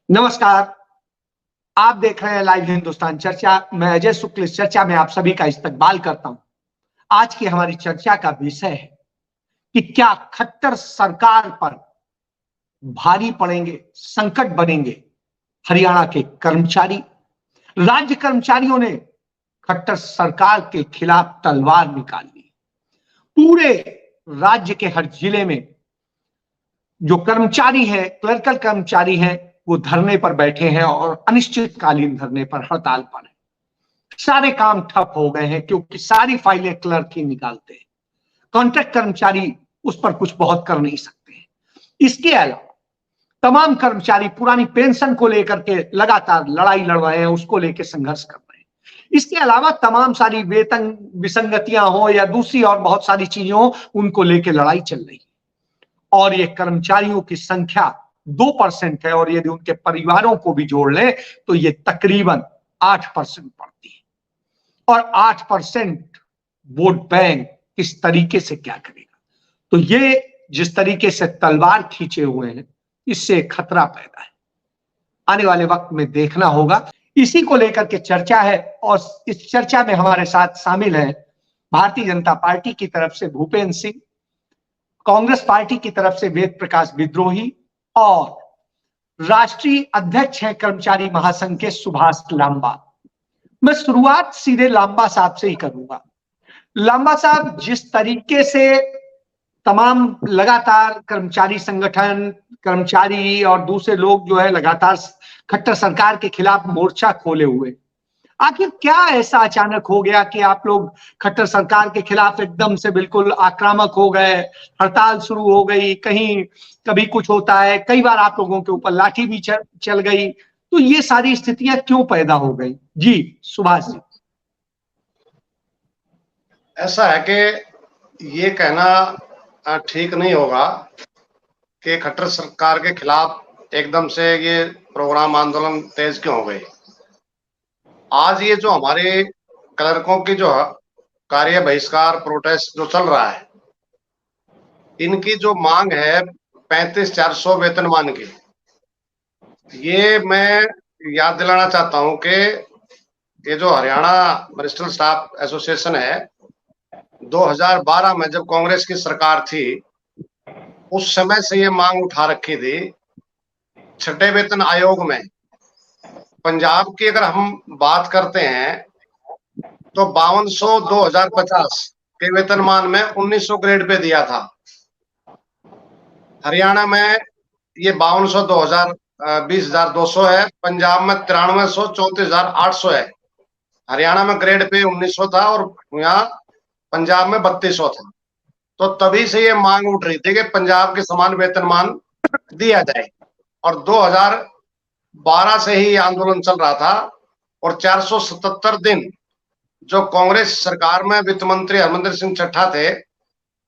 नमस्कार, आप देख रहे हैं लाइव हिंदुस्तान चर्चा। मैं अजय शुक्ल इस चर्चा में आप सभी का इस्तकबाल करता हूं। आज की हमारी चर्चा का विषय है कि क्या खट्टर सरकार पर भारी पड़ेंगे, संकट बनेंगे हरियाणा के कर्मचारी। राज्य कर्मचारियों ने खट्टर सरकार के खिलाफ तलवार निकाल ली। पूरे राज्य के हर जिले में जो कर्मचारी हैं, क्लर्कल कर्मचारी हैं, वो धरने पर बैठे हैं और अनिश्चितकालीन धरने पर, हड़ताल पर है। सारे काम ठप हो गए हैं क्योंकि सारी फाइलें क्लर्क ही निकालते हैं। कॉन्ट्रैक्ट कर्मचारी उस पर कुछ बहुत कर नहीं सकते हैं। इसके अलावा तमाम कर्मचारी पुरानी पेंशन को लेकर के लगातार लड़ाई लड़ रहे हैं, उसको लेकर संघर्ष कर रहे हैं। इसके अलावा तमाम सारी वेतन विसंगतियां हो या दूसरी और बहुत सारी चीजें हो, उनको लेकर लड़ाई चल रही है। और ये कर्मचारियों की संख्या 2% है और यदि उनके परिवारों को भी जोड़ लें तो ये तकरीबन 8% पड़ती है। और 8% वोट बैंक किस तरीके से क्या करेगा? तो ये जिस तरीके से तलवार खींचे हुए हैं, इससे खतरा पैदा है। आने वाले वक्त में देखना होगा। इसी को लेकर के चर्चा है और इस चर्चा में हमारे साथ शामिल हैं भारतीय जनता पार्टी की तरफ से भूपेंद्र सिंह, कांग्रेस पार्टी की तरफ से वेद प्रकाश विद्रोही और राष्ट्रीय अध्यक्ष हैं कर्मचारी महासंघ के सुभाष लांबा। मैं शुरुआत सीधे लांबा साहब से ही करूंगा। लांबा साहब, जिस तरीके से तमाम लगातार कर्मचारी संगठन, कर्मचारी और दूसरे लोग जो है लगातार खट्टर सरकार के खिलाफ मोर्चा खोले हुए, आखिर क्या ऐसा अचानक हो गया कि आप लोग खट्टर सरकार के खिलाफ एकदम से बिल्कुल आक्रामक हो गए? हड़ताल शुरू हो गई, कहीं कभी कुछ होता है, कई बार आप लोगों के ऊपर लाठी भी चल गई। तो ये सारी स्थितियां क्यों पैदा हो गई? जी सुभाष जी। ऐसा है कि ये कहना ठीक नहीं होगा कि खट्टर सरकार के खिलाफ एकदम से ये प्रोग्राम आंदोलन तेज क्यों हो गए। आज ये जो हमारे क्लर्कों की जो कार्य बहिष्कार प्रोटेस्ट जो चल रहा है, इनकी जो मांग है 35,400 वेतनमान की, ये मैं याद दिलाना चाहता हूं कि ये जो हरियाणा मजिस्ट्रेट स्टाफ एसोसिएशन है, 2012 में जब कांग्रेस की सरकार थी, उस समय से ये मांग उठा रखी थी। छठे वेतन आयोग में पंजाब की अगर हम बात करते हैं तो 5200 2050 के वेतनमान में 1900 ग्रेड पे दिया था। हरियाणा में ये 5200 2000 20,200 है, पंजाब में 9300 34,800 है। हरियाणा में ग्रेड पे 1900 था और यहाँ पंजाब में 3200 था। तो तभी से ये मांग उठ रही थी कि पंजाब के समान वेतनमान दिया जाए। और 2012 से ही आंदोलन चल रहा था और 477 दिन जो कांग्रेस सरकार में वित्त मंत्री हरमंदर सिंह चड्ढा थे,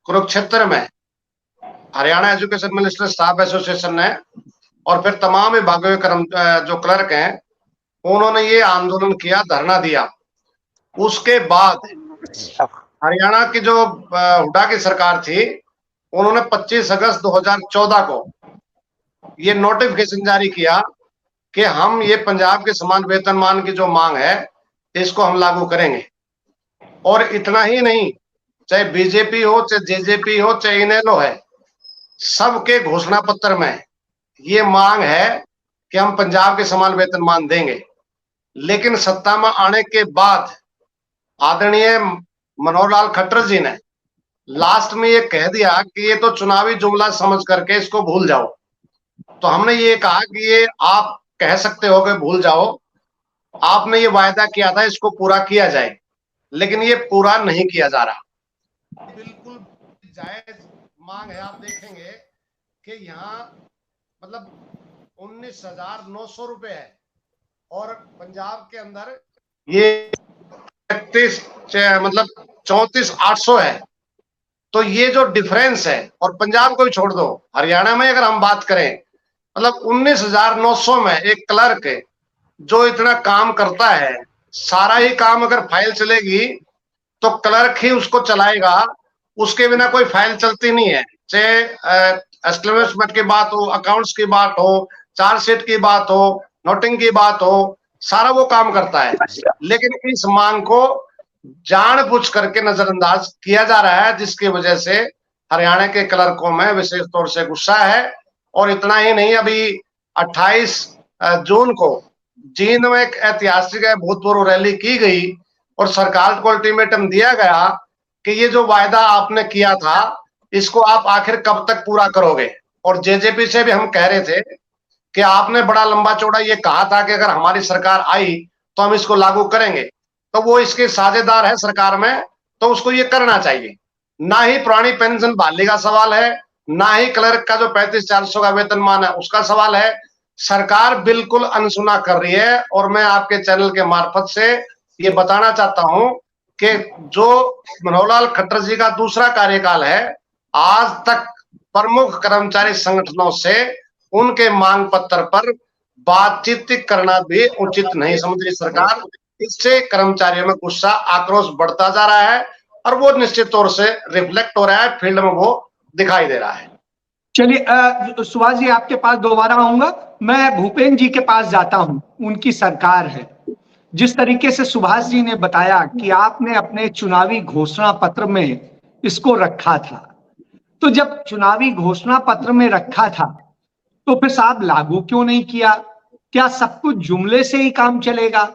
कुरुक्षेत्र में Haryana education minister staff association ने और फिर तमाम विभागों के जो क्लर्क हैं, उन्होंने ये आंदोलन किया, धरना दिया। उसके बाद हरियाणा की जो हुड्डा की सरकार थी, उन्होंने 25 अगस्त 2014 को ये नोटिफिकेशन जारी किया कि हम ये पंजाब के समान वेतनमान की जो मांग है, इसको हम लागू करेंगे। और इतना ही नहीं, चाहे बीजेपी हो, चाहे जेजेपी हो, चाहे इनेलो है, सबके घोषणा पत्र में ये मांग है कि हम पंजाब के समान वेतनमान देंगे। लेकिन सत्ता में आने के बाद आदरणीय मनोहर लाल खट्टर जी ने लास्ट में ये कह दिया कि ये तो चुनावी जुमला समझ करके इसको भूल जाओ। तो हमने ये कहा कि ये आप कह सकते हो कि भूल जाओ, आपने ये वायदा किया था इसको पूरा किया जाए, लेकिन ये पूरा नहीं किया जा रहा। बिल्कुल जायज मांग है। आप देखेंगे कि यहाँ मतलब 19,900 रुपए है और पंजाब के अंदर ये 34,800 है। तो ये जो डिफरेंस है, और पंजाब को भी छोड़ दो, हरियाणा में अगर हम बात करें, मतलब 19,900 में एक क्लर्क जो इतना काम करता है, सारा ही काम अगर फाइल चलेगी तो क्लर्क ही उसको चलाएगा, उसके बिना कोई फाइल चलती नहीं है। चाहे एस्टेब्लिशमेंट की बात हो, अकाउंट्स की बात हो, चार्जशीट की बात हो, नोटिंग की बात हो, सारा वो काम करता है। लेकिन इस मांग को जानबूझ करके नजरअंदाज किया जा रहा है, जिसकी वजह से हरियाणा के क्लर्कों में विशेष तौर से गुस्सा है। और इतना ही नहीं, अभी 28 जून को जींद में एक ऐतिहासिक भूतपूर्व रैली की गई और सरकार को अल्टीमेटम दिया गया कि ये जो वायदा आपने किया था इसको आप आखिर कब तक पूरा करोगे। और जेजेपी से भी हम कह रहे थे कि आपने बड़ा लंबा चौड़ा ये कहा था कि अगर हमारी सरकार आई तो हम इसको लागू करेंगे, तो वो इसके साझेदार है सरकार में, तो उसको ये करना चाहिए। ना ही पुरानी पेंशन बहाली का सवाल है, ना ही क्लर्क का जो 35,400 का वेतनमान है उसका सवाल है। सरकार बिल्कुल अनसुना कर रही है। और मैं आपके चैनल के मार्फत से ये बताना चाहता हूं कि जो मनोहर लाल खट्टर जी का दूसरा कार्यकाल है, आज तक प्रमुख कर्मचारी संगठनों से उनके मांग पत्र पर बातचीत करना भी उचित नहीं समझ रही सरकार। इससे कर्मचारियों में गुस्सा, आक्रोश बढ़ता जा रहा है और वो निश्चित तौर से रिफ्लेक्ट हो रहा है, फील्ड में वो दिखाई दे रहा है। चलिए सुभाष जी, आपके पास दोबारा आऊंगा। मैं भूपेंद्र जी के पास जाता हूं, उनकी सरकार है। जिस तरीके से सुभाष जी ने बताया कि आपने अपने चुनावी घोषणा पत्र में इसको रखा था, तो जब चुनावी घोषणा पत्र में रखा था तो फिर साहब लागू क्यों नहीं किया? क्या सब कुछ जुमले से ही काम चलेगा,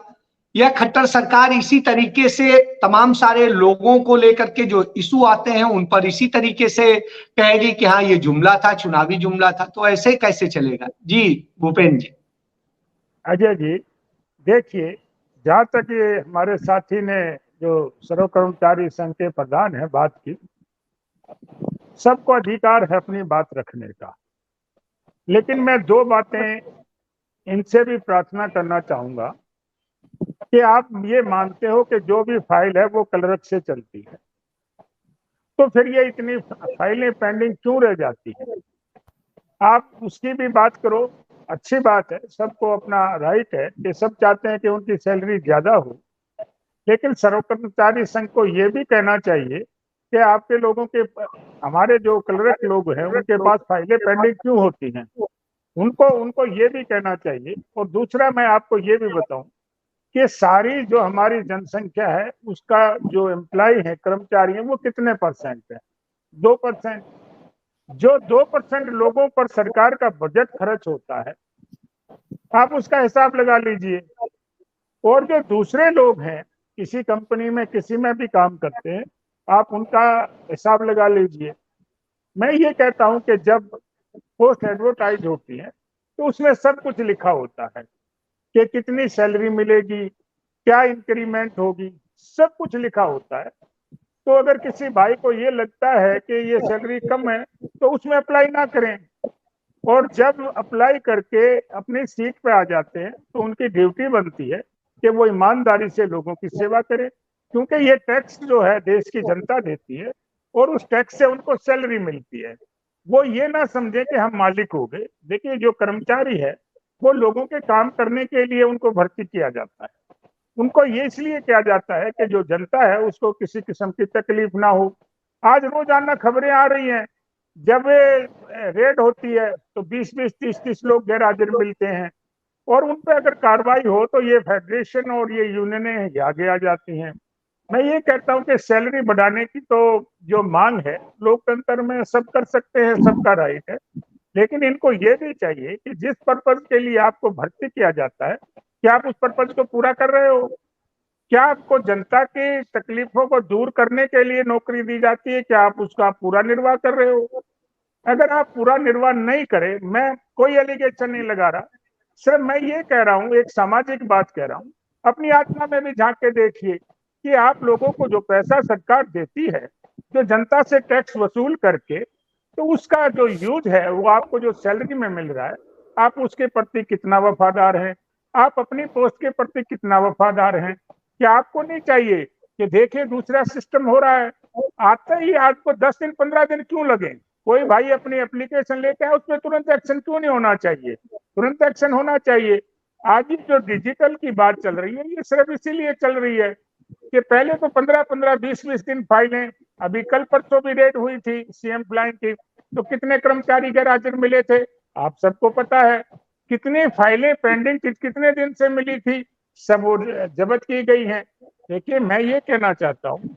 या खट्टर सरकार इसी तरीके से तमाम सारे लोगों को लेकर के जो इशू आते हैं उन पर इसी तरीके से कहेगी कि हाँ ये जुमला था, चुनावी जुमला था? तो ऐसे कैसे चलेगा? जी भूपेंद्र जी। अजय जी, देखिए, जहाँ तक ये हमारे साथी ने जो सर्व कर्मचारी संघ के प्रधान है बात की, सबको अधिकार है अपनी बात रखने का। लेकिन मैं दो बातें इनसे भी प्रार्थना करना चाहूंगा कि आप ये मानते हो कि जो भी फाइल है वो क्लर्क से चलती है, तो फिर ये इतनी फाइलें पेंडिंग क्यों रह जाती है? आप उसकी भी बात करो, अच्छी बात है, सबको अपना राइट है कि सब चाहते हैं कि उनकी सैलरी ज्यादा हो। लेकिन सर्व कर्मचारी संघ को ये भी कहना चाहिए कि आपके लोगों के, हमारे जो क्लर्क लोग हैं उनके पास फाइलें पेंडिंग क्यों होती हैं, उनको उनको ये भी कहना चाहिए। और दूसरा मैं आपको ये भी बताऊं कि सारी जो हमारी जनसंख्या है उसका जो एम्प्लॉय है, कर्मचारी है, वो कितने परसेंट है? 2%। जो 2% लोगों पर सरकार का बजट खर्च होता है, आप उसका हिसाब लगा लीजिए। और जो दूसरे लोग हैं, किसी कंपनी में किसी में भी काम करते हैं, आप उनका हिसाब लगा लीजिए। मैं ये कहता हूं कि जब पोस्ट एडवर्टाइज होती है तो उसमें सब कुछ लिखा होता है कि कितनी सैलरी मिलेगी, क्या इंक्रीमेंट होगी, सब कुछ लिखा होता है। तो अगर किसी भाई को ये लगता है कि ये सैलरी कम है तो उसमें अप्लाई ना करें। और जब अप्लाई करके अपनी सीट पे आ जाते हैं तो उनकी ड्यूटी बनती है कि वो ईमानदारी से लोगों की सेवा करें, क्योंकि ये टैक्स जो है देश की जनता देती है और उस टैक्स से उनको सैलरी मिलती है। वो ये ना समझे कि हम मालिक हो गए। देखिए, जो कर्मचारी है वो लोगों के काम करने के लिए उनको भर्ती किया जाता है। उनको ये इसलिए किया जाता है कि जो जनता है उसको किसी किस्म की तकलीफ ना हो। आज रोजाना खबरें आ रही हैं, जब रेड होती है तो 20-20, 30-30 लोग गैर हाजिर मिलते हैं, और उन पर अगर कार्रवाई हो तो ये फेडरेशन और ये यूनियनें आगे आ जाती हैं। मैं ये कहता हूं कि सैलरी बढ़ाने की तो जो मांग है लोकतंत्र में सब कर सकते हैं, सबका राइट है। लेकिन इनको ये भी चाहिए कि जिस पर्पज के लिए आपको भर्ती किया जाता है, क्या आप उस पर्पज को पूरा कर रहे हो? क्या आपको जनता की तकलीफों को दूर करने के लिए नौकरी दी जाती है, क्या आप उसका पूरा निर्वाह कर रहे हो? अगर आप पूरा निर्वाह नहीं करें, मैं कोई एलिगेशन नहीं लगा रहा, सिर्फ मैं ये कह रहा हूँ, एक सामाजिक बात कह रहा हूँ। अपनी आत्मा में भी झांक के देखिए कि आप लोगों को जो पैसा सरकार देती है, जो जनता से टैक्स वसूल करके, तो उसका जो यूज है वो आपको जो सैलरी में मिल रहा है, आप उसके प्रति कितना वफादार हैं? आप अपनी पोस्ट के प्रति कितना वफादार हैं? क्या आपको नहीं चाहिए कि देखिए दूसरा सिस्टम हो रहा है, आते ही आपको 10 दिन 15 दिन क्यों लगे? कोई भाई अपनी एप्लीकेशन लेके आए, उस पर तुरंत एक्शन क्यों नहीं होना चाहिए? तुरंत एक्शन होना चाहिए। आज ही जो डिजिटल की बात चल रही है, ये सिर्फ इसीलिए चल रही है कि पहले तो 15-15, 20-20 दिन फाइलें, अभी कल परसों भी रेड हुई थी सीएम क्लाइंट की, तो कितने कर्मचारी गैर हाजिर मिले थे आप सबको पता है। कितनी फाइलें पेंडिंग कितने दिन से मिली थी, सब वो जब्त की गई हैं। देखिए, मैं ये कहना चाहता हूँ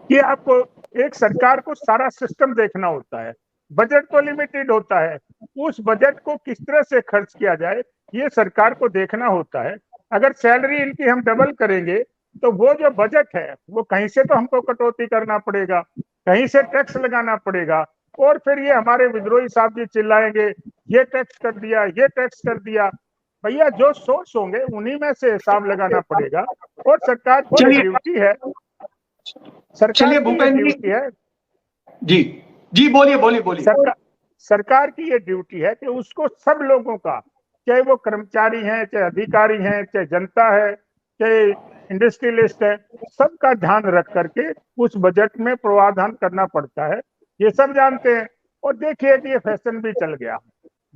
कि आपको एक सरकार को सारा सिस्टम देखना होता है। बजट तो लिमिटेड होता है, उस बजट को किस तरह से खर्च किया जाए ये सरकार को देखना होता है। अगर सैलरी इनकी हम डबल करेंगे तो वो जो बजट है वो कहीं से तो हमको कटौती करना पड़ेगा, कहीं से टैक्स लगाना पड़ेगा, और फिर ये हमारे विद्रोही साहब जी चिल्लाएंगे ये टैक्स कर दिया, ये टैक्स कर दिया। भैया, जो सोर्स होंगे उन्हीं में से हिसाब लगाना पड़ेगा, और सरकार की चलिए ड्यूटी है, सरकार चलिए की ये भूपेंद्र ड्यूटी है, जी जी बोलिए बोलिए बोलिए। सरकार की ये ड्यूटी है कि उसको सब लोगों का, चाहे वो कर्मचारी हैं, चाहे अधिकारी हैं, चाहे जनता है, चाहे इंडस्ट्रियलिस्ट है, सबका ध्यान रख करके उस बजट में प्रावधान करना पड़ता है। ये सब जानते हैं। और देखिए कि ये फैशन भी चल गया,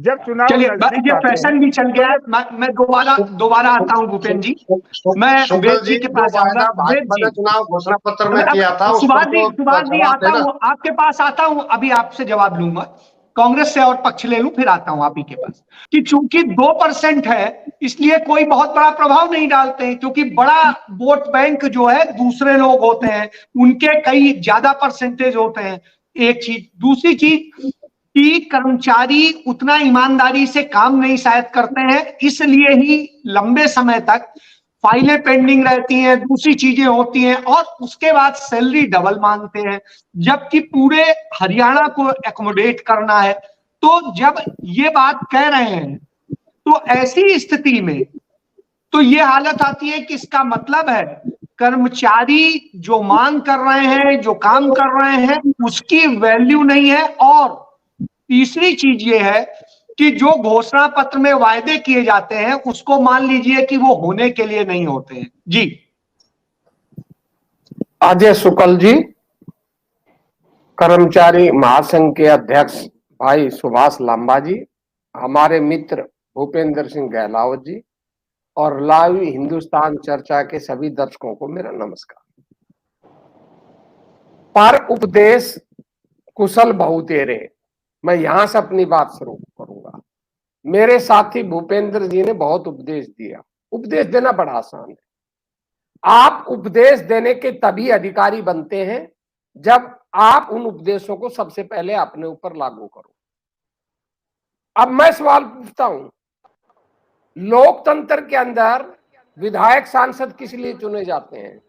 जब चुनाव चलिए नजदीक ये आते फैशन हैं भी चल तो गया। ये मैं दोबारा आता हूं भूपेंद्र जी। मैं शुक्ल वेद जी जी, के जो पास जाऊंगा। वायदा वेद भाजपा जी, ने चुनाव घोषणा पत्र में अब किया था उस पर सुभाष जी जवाब आता देना। हूं आपके पास, आता हूं अभी आपसे जवाब लूंगा। कांग्रेस से और पक्ष ले लूं, फिर आता हूं आप ही के पास। कि चूंकि 2% है इसलिए कोई बहुत बड़ा प्रभाव नहीं डालते हैं, क्योंकि बड़ा वोट बैंक जो है दूसरे लोग होते हैं, उनके कई ज्यादा परसेंटेज होते हैं। एक चीज, दूसरी चीज कि कर्मचारी उतना ईमानदारी से काम नहीं शायद करते हैं, इसलिए ही लंबे समय तक फाइलें पेंडिंग रहती हैं, दूसरी चीजें होती हैं, और उसके बाद सैलरी डबल मांगते हैं, जबकि पूरे हरियाणा को एकोमोडेट करना है। तो जब ये बात कह रहे हैं तो ऐसी स्थिति में तो ये हालत आती है कि इसका मतलब है कर्मचारी जो मांग कर रहे हैं, जो काम कर रहे हैं, उसकी वैल्यू नहीं है। और तीसरी चीज ये है कि जो घोषणा पत्र में वायदे किए जाते हैं उसको मान लीजिए कि वो होने के लिए नहीं होते हैं। जी अजय शुक्ल जी, कर्मचारी महासंघ के अध्यक्ष भाई सुभाष लांबा जी, हमारे मित्र भूपेंद्र सिंह गहलावत जी, और लाइव हिंदुस्तान चर्चा के सभी दर्शकों को मेरा नमस्कार। पर उपदेश कुशल बहु तेरे, मैं यहां से अपनी बात शुरू करूंगा। मेरे साथी भूपेंद्र जी ने बहुत उपदेश दिया। उपदेश देना बड़ा आसान है। आप उपदेश देने के तभी अधिकारी बनते हैं जब आप उन उपदेशों को सबसे पहले अपने ऊपर लागू करो। अब मैं सवाल पूछता हूं, लोकतंत्र के अंदर विधायक सांसद किस लिए चुने जाते हैं?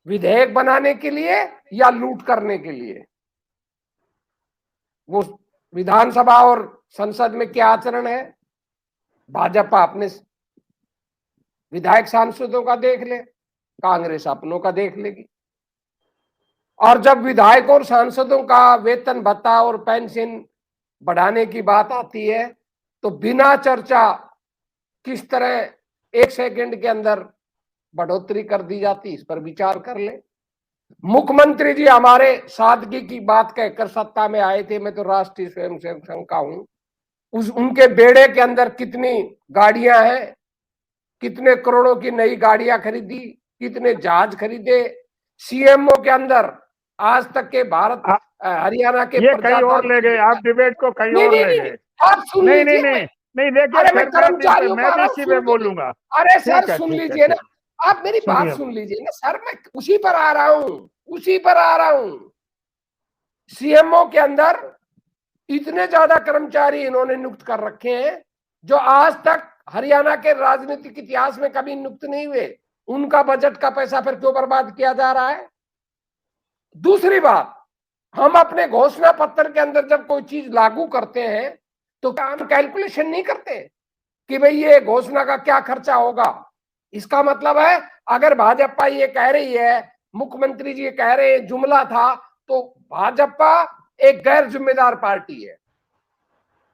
विधेयक बनाने के लिए या लूट करने के लिए? वो विधानसभा और संसद में क्या आचरण है? भाजपा अपने विधायक सांसदों का देख ले, कांग्रेस अपनों का देख लेगी। और जब विधायक और सांसदों का वेतन भत्ता और पेंशन बढ़ाने की बात आती है तो बिना चर्चा किस तरह 1 सेकंड के अंदर बढ़ोतरी कर दी जाती, इस पर विचार कर ले। मुख्यमंत्री जी हमारे सादगी की बात कहकर सत्ता में आए थे। मैं तो राष्ट्रीय स्वयंसेवक संघ का हूं। उनके बेड़े के अंदर कितनी गाड़ियां हैं, कितने करोड़ों की नई गाड़ियां खरीदी, कितने जहाज खरीदे। सीएमओ के अंदर आज तक के भारत हरियाणा के ये कहीं और ले गए, आप डिबेट को कहीं और ले गए। आप सुन नहीं नहीं लीजिए। नहीं नहीं, देखिए अरे मैं कर्मचारियों मैं भी इसी में बोलूंगा। अरे सर ठीक है, सुन ठीक है, लीजिए ना, ठीक आप मेरी बात सुनिए। सुन लीजिए ना सर। मैं उसी पर आ रहा हूं, उसी पर आ रहा हूं। सीएमओ के अंदर इतने ज्यादा कर्मचारी इन्होंने नियुक्त कर रखे हैं जो आज तक हरियाणा के राजनीतिक इतिहास में कभी नियुक्त नहीं हुए। उनका बजट का पैसा फिर क्यों बर्बाद किया जा रहा है? दूसरी बात, हम अपने घोषणा पत्र के अंदर जब कोई चीज लागू करते हैं तो हम कैलकुलेशन नहीं करते कि भाई ये घोषणा का क्या खर्चा होगा। इसका मतलब है अगर भाजपा ये कह रही है, मुख्यमंत्री जी ये कह रहे हैं जुमला था, तो भाजपा एक गैर जिम्मेदार पार्टी है।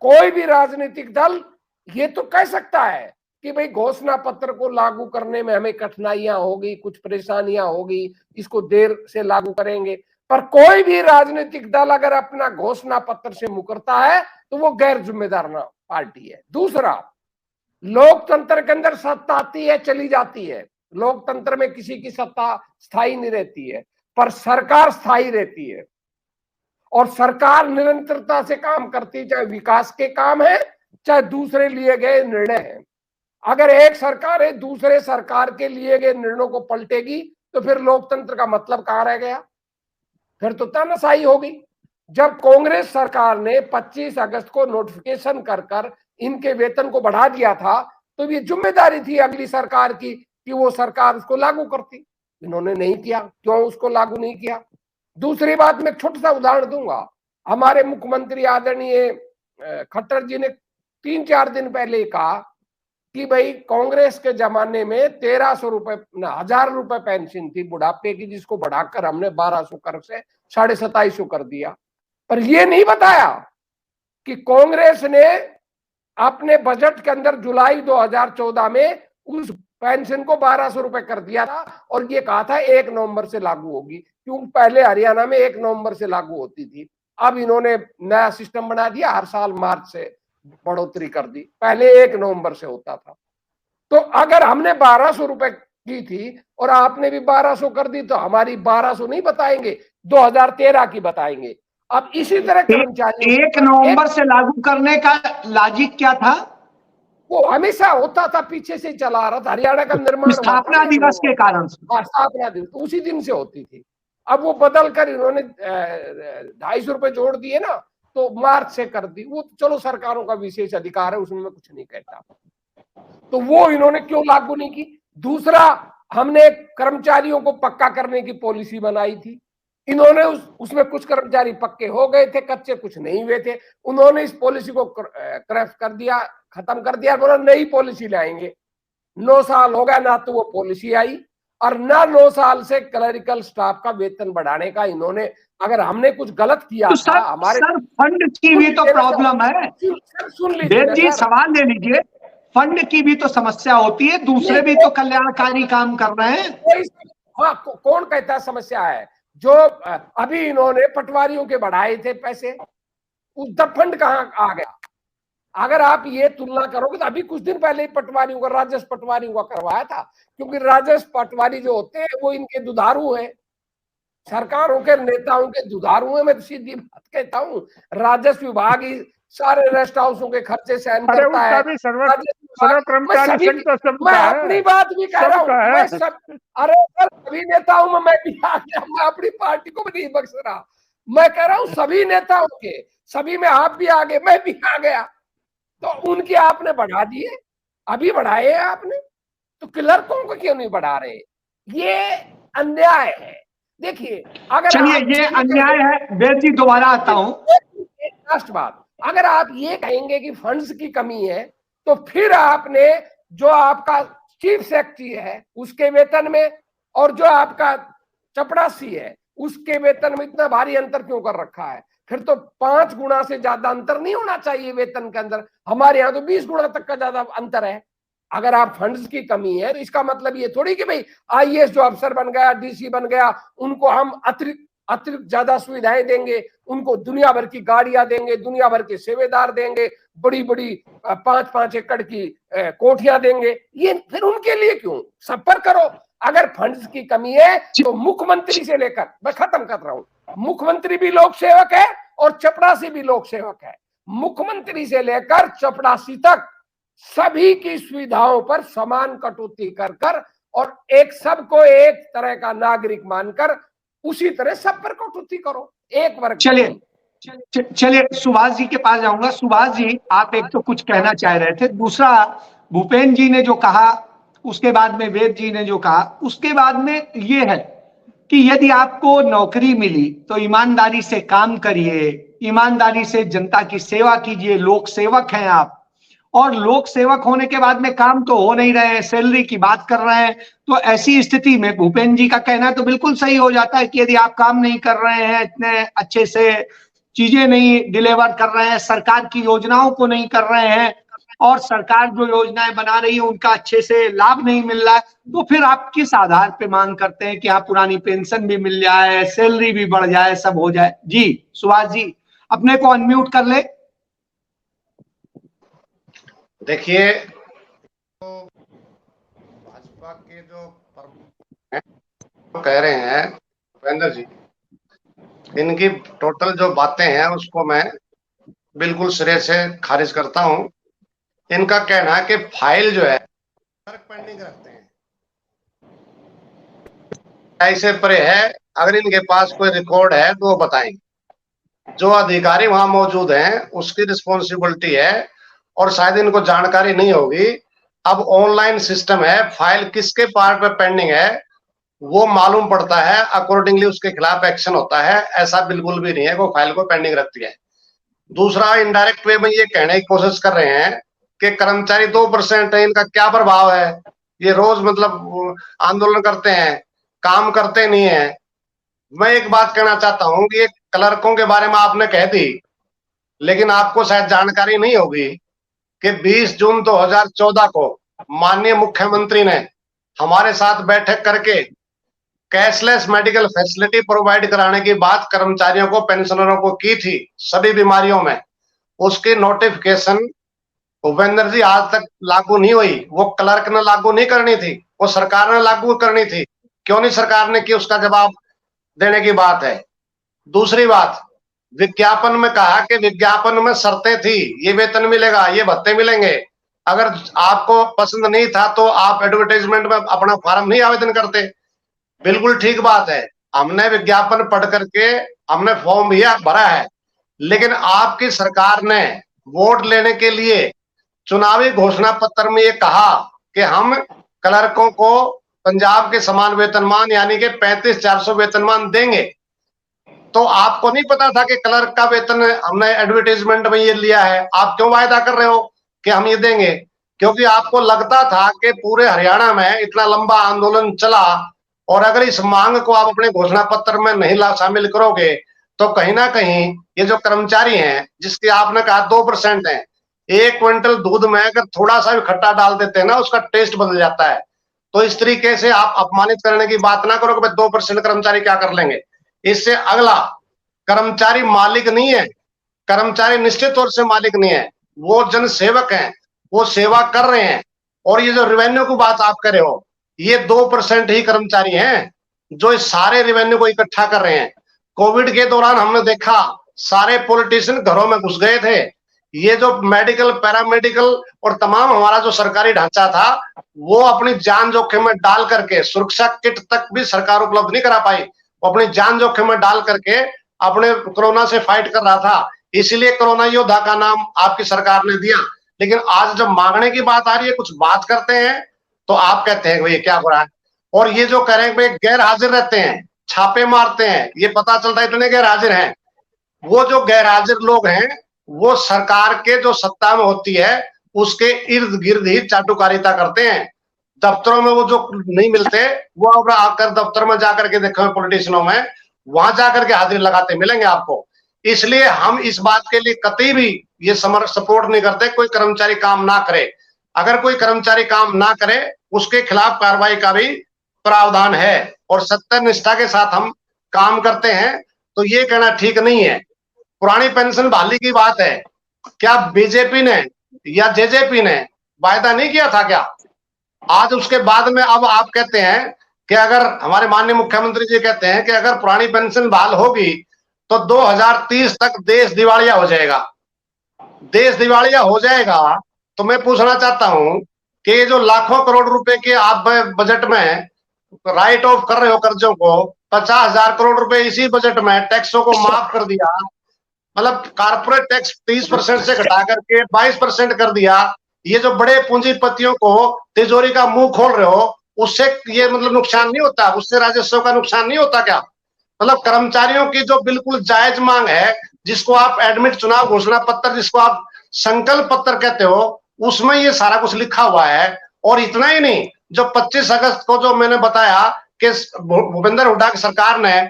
कोई भी राजनीतिक दल ये तो कह सकता है कि भाई घोषणा पत्र को लागू करने में हमें कठिनाइयां होगी, कुछ परेशानियां होगी, इसको देर से लागू करेंगे। पर कोई भी राजनीतिक दल अगर अपना घोषणा पत्र से मुकरता है तो वो गैर जिम्मेदार पार्टी है। दूसरा, लोकतंत्र के अंदर सत्ता आती है, चली जाती है। लोकतंत्र में किसी की सत्ता स्थायी नहीं रहती है, पर सरकार स्थायी रहती है। और सरकार निरंतरता से काम करती, चाहे विकास के काम है चाहे दूसरे लिए गए निर्णय हैं। अगर एक सरकार है दूसरे सरकार के लिए गए निर्णयों को पलटेगी तो फिर लोकतंत्र का मतलब कहां रह गया? फिर तो तानाशाही होगी। जब कांग्रेस सरकार ने 25 अगस्त को नोटिफिकेशन कर इनके वेतन को बढ़ा दिया था तो ये जिम्मेदारी थी अगली सरकार की कि वो सरकार उसको लागू करती। इन्होंने नहीं किया। क्यों उसको लागू नहीं किया? दूसरी बात, मैं छोटा सा उदाहरण दूंगा। हमारे मुख्यमंत्री आदरणीय खट्टर जी ने 3-4 दिन पहले कहा कि भाई कांग्रेस के जमाने में 1300 रुपए 1000 रुपए पेंशन थी बुढ़ापे की, जिसको बढ़ाकर हमने 1200 कर से 2750 कर दिया। पर यह नहीं बताया कि कांग्रेस ने अपने बजट के अंदर जुलाई 2014 में उस पेंशन को 1200 रुपए कर दिया था और ये कहा था 1 नवंबर से लागू होगी, क्योंकि पहले हरियाणा में 1 नवंबर से लागू होती थी। अब इन्होंने नया सिस्टम बना दिया, हर साल मार्च से बढ़ोतरी कर दी, पहले 1 नवंबर से होता था। तो अगर हमने 1200 रुपए की थी और आपने भी 1200 कर दी तो हमारी 1200 नहीं बताएंगे, 2013 की बताएंगे। अब इसी तरह कर्मचारियों 1 नवंबर से लागू करने का लॉजिक क्या था? वो हमेशा होता था, पीछे से चला आ रहा था। हरियाणा का निर्माण स्थापना दिवस के कारण से। हाँ, स्थापना दिवस तो उसी दिन से होती थी। अब वो बदल कर इन्होंने 250 रुपए जोड़ दिए ना, तो मार्च से कर दी। वो चलो सरकारों का विशेष अधिकार है, उसमें मैं कुछ नहीं कहता। तो वो इन्होंने क्यों लागू नहीं की? दूसरा, हमने कर्मचारियों को पक्का करने की पॉलिसी बनाई थी। इन्होंने उसमें कुछ कर्मचारी पक्के हो गए थे, कच्चे कुछ नहीं हुए थे। उन्होंने इस पॉलिसी को क्रैश कर दिया, खत्म कर दिया, बोला नई पॉलिसी लाएंगे। 9 साल हो गया ना तो वो पॉलिसी आई, और ना 9 साल से क्लरिकल स्टाफ का वेतन बढ़ाने का इन्होंने। अगर हमने कुछ गलत किया तो था हमारे सर फंड की भी तो प्रॉब्लम है। सुन लीजिए वेद जी, सवाल ले लीजिए। फंड की भी तो समस्या होती है, दूसरे भी तो कल्याणकारी काम कर रहे हैं। हाँ, कौन कहता है समस्या है? जो अभी इन्होंने पटवारियों के बढ़ाए थे पैसे, उसका फंड कहां आ गया? अगर आप ये तुलना करोगे तो अभी कुछ दिन पहले ही पटवारियों का, राजस्व पटवारियों का करवाया था, क्योंकि राजस्व पटवारी जो होते हैं वो इनके दुधारू हैं, सरकारों के नेताओं के दुधारू हैं। मैं तो सीधी बात कहता हूँ, राजस्व विभाग ही सारे रेस्ट हाउसों के खर्चे सहन करता है। मैं अपनी बात भी कह रहा हूँ, मैं सब, अरे सर सभी नेताओं में मैं भी आ गया, मैं अपनी पार्टी को भी नहीं बख्श रहा। मैं कह रहा हूँ सभी नेताओं के, सभी में आप भी आ गए, मैं भी आ गया, तो उनके आपने बढ़ा दिए, अभी बढ़ाए हैं आपने, तो क्लर्कों को क्यों नहीं बढ़ा रहे? ये अन्याय है। देखिए, अगर चलिए ये अन्याय है। वेद जी, दोबारा आता हूं। लास्ट बात, अगर आप ये कहेंगे कि फंड्स की कमी है, तो फिर आपने जो आपका चीफ सेक्रेटरी है उसके वेतन में और जो आपका चपड़ासी है उसके वेतन में इतना भारी अंतर क्यों कर रखा है? फिर तो 5 गुना से ज्यादा अंतर नहीं होना चाहिए वेतन के अंदर। हमारे यहाँ तो 20 गुना तक का ज्यादा अंतर है। अगर आप फंड्स की कमी है तो इसका मतलब ये थोड़ी कि भाई आईएएस जो अफसर बन गया, डीसी बन गया, उनको हम अतिरिक्त ज्यादा सुविधाएं देंगे, उनको दुनिया भर की गाड़ियां देंगे, दुनिया भर के सेवेदार देंगे, बड़ी बड़ी 5-5 एकड़ की कोठियां देंगे। ये फिर उनके लिए क्यों? सब पर करो। अगर फंड्स की कमी है तो मुख्यमंत्री से लेकर, मैं खत्म कर रहा हूं, मुख्यमंत्री भी लोक सेवक है और चपड़ासी भी लोक सेवक है। मुख्यमंत्री से लेकर चपड़ासी तक सभी की सुविधाओं पर समान कटौती कर और एक सबको एक तरह का नागरिक मानकर उसी तरह सब पर कटौती करो, एक वर्ग। चलिए सुभाष जी के पास जाऊंगा। सुभाष जी, आप एक तो कुछ कहना चाह रहे थे, दूसरा भूपेंद्र जी ने जो कहा, उसके बाद में वेद जी ने जो कहा, उसके बाद में ये है कि यदि आपको नौकरी मिली तो ईमानदारी से काम करिए, ईमानदारी से जनता की सेवा कीजिए। लोक सेवक हैं आप, और लोक सेवक होने के बाद में काम तो हो नहीं रहे हैं, सैलरी की बात कर रहे हैं। तो ऐसी स्थिति में भूपेंद्र जी का कहना तो बिल्कुल सही हो जाता है कि यदि आप काम नहीं कर रहे हैं, इतने अच्छे से चीजें नहीं डिलीवर कर रहे हैं, सरकार की योजनाओं को नहीं कर रहे हैं, और सरकार जो योजनाएं बना रही है उनका अच्छे से लाभ नहीं मिल रहा है, तो फिर आप किस आधार पे मांग करते हैं कि आप पुरानी पेंशन भी मिल जाए, सैलरी भी बढ़ जाए, सब हो जाए? जी सुभाष जी, अपने को अनम्यूट कर ले। देखिए, तो भाजपा के जो कह रहे हैं भूपेंद्र जी, इनकी टोटल जो बातें हैं उसको मैं बिल्कुल सिरे से खारिज करता हूं। इनका कहना है कि फाइल जो है पेंडिंग रखते हैं, ऐसे परे है। अगर इनके पास कोई रिकॉर्ड है तो वो बताएंगे। जो अधिकारी वहां मौजूद हैं उसकी रिस्पॉन्सिबिलिटी है, और शायद इनको जानकारी नहीं होगी। अब ऑनलाइन सिस्टम है, फाइल किसके पार्ट पे पेंडिंग है वो मालूम पड़ता है, अकॉर्डिंगली उसके खिलाफ एक्शन होता है। ऐसा बिल्कुल भी नहीं है वो फाइल को पेंडिंग रखती है। दूसरा, इनडायरेक्ट वे में ये कहने की कोशिश कर रहे हैं कि कर्मचारी 2% है, इनका क्या प्रभाव है, ये रोज मतलब आंदोलन करते हैं, काम करते नहीं है। मैं एक बात कहना चाहता हूं कि ये क्लर्कों के बारे में आपने कह दी, लेकिन आपको शायद जानकारी नहीं होगी कि 20 जून 2014 को माननीय मुख्यमंत्री ने हमारे साथ बैठक करके कैशलेस मेडिकल फैसिलिटी प्रोवाइड कराने की बात कर्मचारियों को, पेंशनरों को की थी सभी बीमारियों में। उसकी नोटिफिकेशन भूपेंद्र जी आज तक लागू नहीं हुई। वो क्लर्क ने लागू नहीं करनी थी, वो सरकार ने लागू करनी थी। क्यों नहीं सरकार ने की, उसका जवाब देने की बात है। दूसरी बात, विज्ञापन में कहा कि विज्ञापन में शर्तें थी, ये वेतन मिलेगा, ये भत्ते मिलेंगे। अगर आपको पसंद नहीं था तो आप एडवर्टाइजमेंट में अपना फॉर्म नहीं आवेदन करते। बिल्कुल ठीक बात है, हमने विज्ञापन पढ़ करके हमने फॉर्म भी भरा है, लेकिन आपकी सरकार ने वोट लेने के लिए चुनावी घोषणा पत्र में ये कहा कि हम क्लर्कों को पंजाब के समान वेतनमान यानी कि 35,400 वेतनमान देंगे। तो आपको नहीं पता था कि क्लर्क का वेतन हमने एडवर्टाइजमेंट में ये लिया है? आप क्यों वायदा कर रहे हो कि हम ये देंगे? क्योंकि आपको लगता था कि पूरे हरियाणा में इतना लंबा आंदोलन चला, और अगर इस मांग को आप अपने घोषणा पत्र में नहीं शामिल करोगे तो कहीं ना कहीं ये जो कर्मचारी हैं, जिसके आपने कहा 2% है, 1 क्विंटल दूध में अगर थोड़ा सा भी खट्टा डाल देते हैं ना, उसका टेस्ट बदल जाता है। तो इस तरीके से आप अपमानित करने की बात ना करो कि भाई 2% कर्मचारी क्या कर लेंगे। इससे अगला, कर्मचारी मालिक नहीं है, कर्मचारी निश्चित तौर से मालिक नहीं है, वो जन सेवक हैं, वो सेवा कर रहे हैं। और ये जो रेवेन्यू की बात आप कर रहे हो, ये 2% ही कर्मचारी हैं जो इस सारे रेवेन्यू को इकट्ठा कर रहे हैं। कोविड के दौरान हमने देखा सारे पॉलिटिशियन घरों में घुस गए थे। ये जो मेडिकल, पैरामेडिकल और तमाम हमारा जो सरकारी ढांचा था, वो अपनी जान जोखिम में डाल करके, सुरक्षा किट तक भी सरकार उपलब्ध नहीं करा पाई, वो अपनी जान जोखिम में डाल करके अपने कोरोना से फाइट कर रहा था। इसीलिए कोरोना योद्धा का नाम आपकी सरकार ने दिया। लेकिन आज जब मांगने की बात आ रही है, कुछ बात करते हैं, तो आप कहते हैं भाई क्या हो रहा है। और ये जो कह रहे हैं भाई गैर हाजिर रहते हैं, छापे मारते हैं, ये पता चलता है इतने गैर हाजिर हैं। वो जो गैर हाजिर लोग हैं वो सरकार के जो सत्ता में होती है उसके इर्द गिर्द ही चाटुकारिता करते हैं। दफ्तरों में वो जो नहीं मिलते, वो अब आकर दफ्तर में जाकर के देखो पॉलिटिशियनों में, वहां जाकर के हाजिरी लगाते मिलेंगे आपको। इसलिए हम इस बात के लिए कतई भी ये सपोर्ट नहीं करते कोई कर्मचारी काम ना करे। अगर कोई कर्मचारी काम ना करे उसके खिलाफ कार्रवाई का भी प्रावधान है, और सत्य निष्ठा के साथ हम काम करते हैं। तो ये कहना ठीक नहीं है। पुरानी पेंशन बहाली की बात है, क्या बीजेपी ने या जेजेपी ने वायदा नहीं किया था क्या? आज उसके बाद में अब आप कहते हैं कि अगर हमारे माननीय मुख्यमंत्री जी कहते हैं कि अगर पुरानी पेंशन बहाल होगी तो 2030 तक देश दिवालिया हो जाएगा। देश दिवालिया हो जाएगा तो मैं पूछना चाहता हूं कि ये जो लाखों करोड़ रुपए के आप बजट में राइट ऑफ कर रहे हो कर्जों को, 50,000 करोड़ रुपए इसी बजट में टैक्सों को माफ कर दिया, मतलब कारपोरेट टैक्स 30% से घटा करके 22% कर दिया। ये जो बड़े पूंजीपतियों को तिजोरी का मुंह खोल रहे हो, उससे ये मतलब नुकसान नहीं होता? उससे राजस्व का नुकसान नहीं होता क्या? मतलब कर्मचारियों की जो बिल्कुल जायज मांग है, जिसको आप एडमिट चुनाव घोषणा पत्र, जिसको आप संकल्प पत्र कहते हो, उसमें ये सारा कुछ लिखा हुआ है। और इतना ही नहीं, जो 25 अगस्त को जो मैंने बताया कि भूपेंद्र हुड्डा की सरकार ने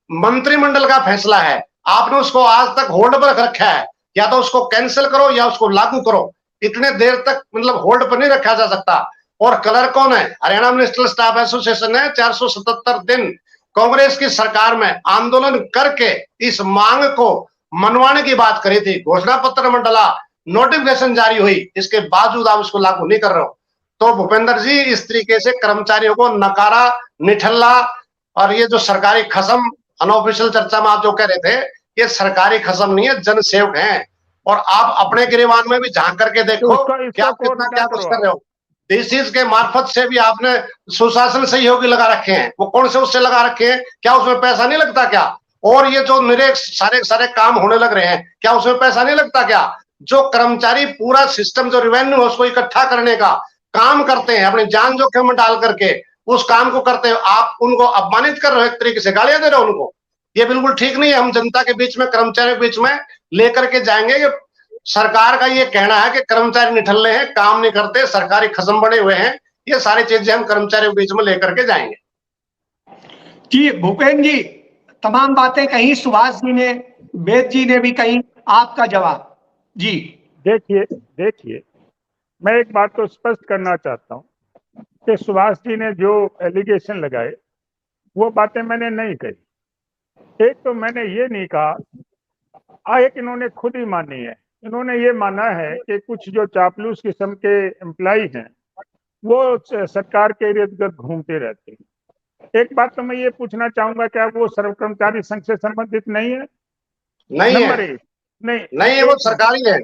मंत्रिमंडल का फैसला है, आपने उसको आज तक होल्ड पर रखा है। या तो उसको कैंसिल करो या उसको लागू करो। इतने देर तक मतलब होल्ड पर नहीं रखा जा सकता। और क्लर्कों ने, हरियाणा मिनिस्ट्रियल स्टाफ एसोसिएशन ने 477 दिन कांग्रेस की सरकार में आंदोलन करके इस मांग को मनवाने की बात करी थी। घोषणा पत्र में डला, नोटिफिकेशन जारी हुई, इसके बावजूद आप उसको लागू नहीं कर रहे हो। तो भूपेंद्र जी इस तरीके से कर्मचारियों को नकारा, निठल्ला और ये जो सरकारी खसम अनऑफिशियल चर्चा में आप जो कह रहे थे, ये सरकारी खसम नहीं है, जनसेवक हैं। और आप अपने गिरेबान में भी झांक करके देखो कि आप कितना क्या कुछ कर रहे हो। डीसीज के मार्फत से भी आपने सुशासन सहयोगी लगा रखे हैं, वो कौन से उससे लगा रखे हैं? क्या उसमें पैसा नहीं लगता क्या? और ये जो मेरे सारे काम होने लग रहे हैं, क्या उसमें पैसा नहीं लगता क्या? जो कर्मचारी पूरा सिस्टम जो रिवेन्यू है उसको इकट्ठा करने का काम करते हैं, अपनी जान जोखिम में डाल करके उस काम को करते हैं, आप उनको अपमानित कर रहे हो, एक तरीके से गालियां दे रहे हो उनको। ये बिल्कुल ठीक नहीं है। हम जनता के बीच में, कर्मचारियों के बीच में लेकर के जाएंगे। ये सरकार का ये कहना है कि कर्मचारी निठल्ले हैं, काम नहीं करते, सरकारी खसम बने हुए हैं, ये सारी चीजें हम कर्मचारियों के बीच में लेकर के जाएंगे। जी भूपेंद्र जी, तमाम बातें कही, सुभाष जी ने, वेद जी ने भी कही, आपका जवाब जी। देखिए मैं एक बात तो स्पष्ट करना चाहता हूं कि सुभाष जी ने जो एलिगेशन लगाए वो बातें मैंने नहीं कही। एक तो मैंने ये नहीं कहा, एक इन्होंने खुद ही मानी है। इन्होंने ये माना है कि कुछ जो चापलूस किस्म के एम्प्लॉय हैं वो सरकार के इर्द गिर्द घूमते रहते हैं। एक बात तो मैं ये पूछना चाहूंगा, क्या वो सर्व कर्मचारी संघ से संबंधित नहीं है? नहीं नंबर है। एक, नहीं नहीं, वो सरकारी है।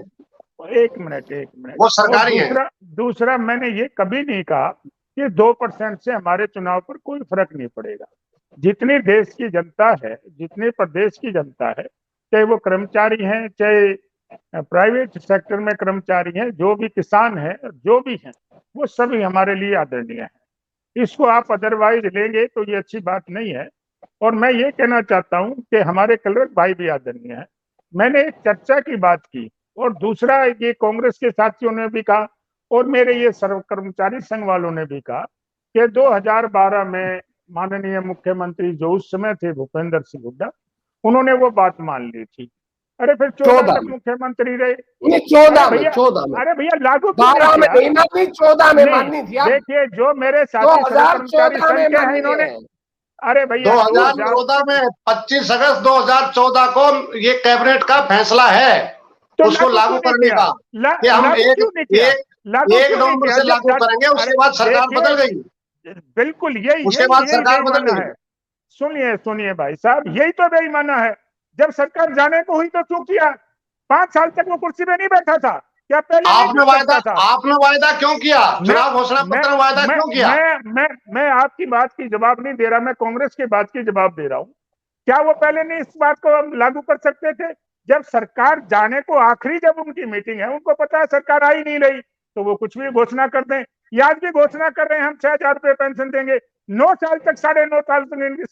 एक मिनट वो सरकारी है। दूसरा मैंने ये कभी नहीं कहा कि 2% से हमारे चुनाव पर कोई फर्क नहीं पड़ेगा। जितनी देश की जनता है, जितने प्रदेश की जनता है, चाहे वो कर्मचारी हैं, चाहे प्राइवेट सेक्टर में कर्मचारी हैं, जो भी किसान हैं, जो भी हैं, वो सभी हमारे लिए आदरणीय है। इसको आप अदरवाइज लेंगे तो ये अच्छी बात नहीं है। और मैं ये कहना चाहता हूं कि हमारे कलरक भाई भी आदरणीय है। मैंने एक चर्चा की बात की, और दूसरा ये कांग्रेस के साथियों ने भी कहा और मेरे ये सर्व कर्मचारी संघ वालों ने भी कहा कि 2012 में माननीय मुख्यमंत्री जो उस समय थे भूपेंद्र सिंह हुड्डा, उन्होंने वो बात मान ली थी। अरे फिर 14 तक मुख्यमंत्री रहे। 14 में अरे भैया लागू 12 में नहीं मानी, 14 में माननी थी। देखिए जो मेरे साथी कर्मचारी संघ के हैं, इन्होंने, अरे भैया 2014 में 25 अगस्त 2014 को ये कैबिनेट का फैसला है तो उसको लागू करने का, कि हम 1 नवंबर से लागू करेंगे। उसके बाद सरकार बदल गई। बिल्कुल यही, उसके बाद सरकार बदल गई। सुनिए भाई साहब, यही तो बेईमाना है। जब सरकार जाने को हुई तो क्यों किया? 5 साल तक वो कुर्सी पे नहीं बैठा था क्या? पहले आपने वायदा क्यों किया? चुनाव घोषणा पत्र में वायदा क्यों किया? मैं आपकी बात की जवाब नहीं दे रहा, मैं कांग्रेस की बात की जवाब दे रहा हूँ। क्या वो पहले नहीं इस बात को लागू कर सकते थे? जब सरकार जाने को आखिरी जब उनकी मीटिंग है, उनको पता है सरकार आ ही नहीं रही, तो वो कुछ भी घोषणा कर दें। आज भी घोषणा कर रहे हैं हम 6,000 रुपए पेंशन देंगे। 9 साल तक, 9.5 साल तक इनकी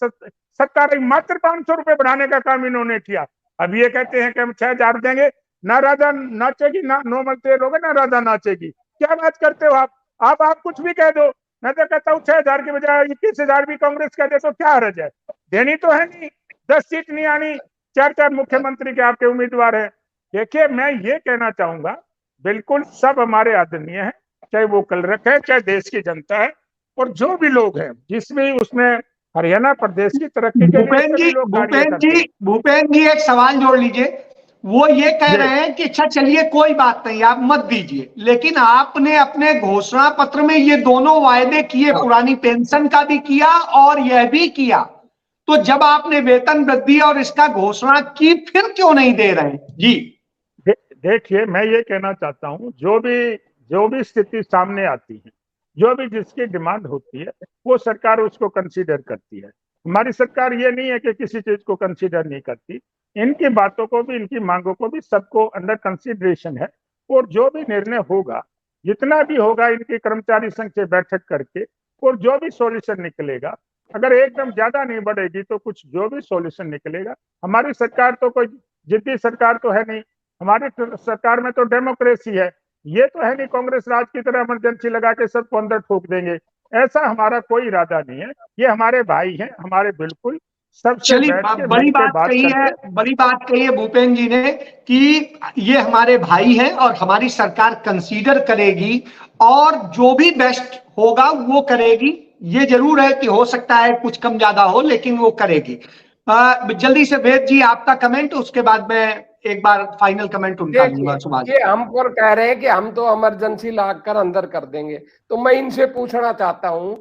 सत्ता रही, मात्र 500 रुपए बढ़ाने का काम इन्होंने किया। अब ये कहते हैं कि हम 6,000 देंगे, ना राजा नाचेगी, ना नॉर्मल ट्रेड होगा, ना राजा नाचेगी। क्या बात करते हो आप कुछ भी कह दो। मैं तो कहता हूँ 6,000 के बजाय 21,000 भी कांग्रेस कह दे तो क्या हर्ज है? देनी तो है नहीं, 10 सीट नहीं आनी, 4 मुख्यमंत्री के आपके उम्मीदवार हैं। देखिए मैं ये कहना चाहूंगा, बिल्कुल सब हमारे आदरणीय हैं, चाहे वो कलरक है, चाहे देश की जनता है, और जो भी लोग हैं, जिसमें उसमें हरियाणा प्रदेश की तरक्की के लिए भूपेंद्र जी एक सवाल जोड़ लीजिए। वो ये कह रहे हैं कि अच्छा चलिए कोई बात नहीं, आप मत दीजिए, लेकिन आपने अपने घोषणा पत्र में ये दोनों वायदे किए, पुरानी पेंशन का भी किया और यह भी किया, तो जब आपने वेतन वृद्धि और इसका घोषणा की, फिर क्यों नहीं दे रहे जी? देखिए मैं ये कहना चाहता हूं, जो भी स्थिति सामने आती है, जो भी जिसकी डिमांड होती है, वो सरकार उसको कंसीडर करती है। हमारी सरकार ये नहीं है कि किसी चीज को कंसीडर नहीं करती। इनकी बातों को भी, इनकी मांगों को भी, सबको अंडर कंसीडरेशन है। और जो भी निर्णय होगा, जितना भी होगा, इनके कर्मचारी संघ से बैठक करके, और जो भी सॉल्यूशन निकलेगा, अगर एकदम ज्यादा नहीं बढ़ेगी तो कुछ जो भी सॉल्यूशन निकलेगा। हमारी सरकार तो कोई जिद्दी सरकार तो है नहीं, हमारी सरकार में तो डेमोक्रेसी है। ये तो है नहीं कांग्रेस राज की तरह इमरजेंसी लगा के सबको अंदर ठोक देंगे, ऐसा हमारा कोई इरादा नहीं है। ये हमारे भाई हैं, हमारे बिल्कुल सबसे बड़ी बात कही है भूपेंद्र जी ने कि ये हमारे भाई हैं और हमारी सरकार कंसीडर करेगी और जो भी बेस्ट होगा वो करेगी। ये जरूर है कि हो सकता है कुछ कम ज्यादा हो, लेकिन वो करेगी। जल्दी से वेद जी आपका कमेंट, उसके बाद मैं एक बार फाइनल कमेंट उनका दूंगा। ये हम पर कह रहे हैं कि हम तो इमरजेंसी लाकर अंदर कर देंगे, तो मैं इनसे पूछना चाहता हूं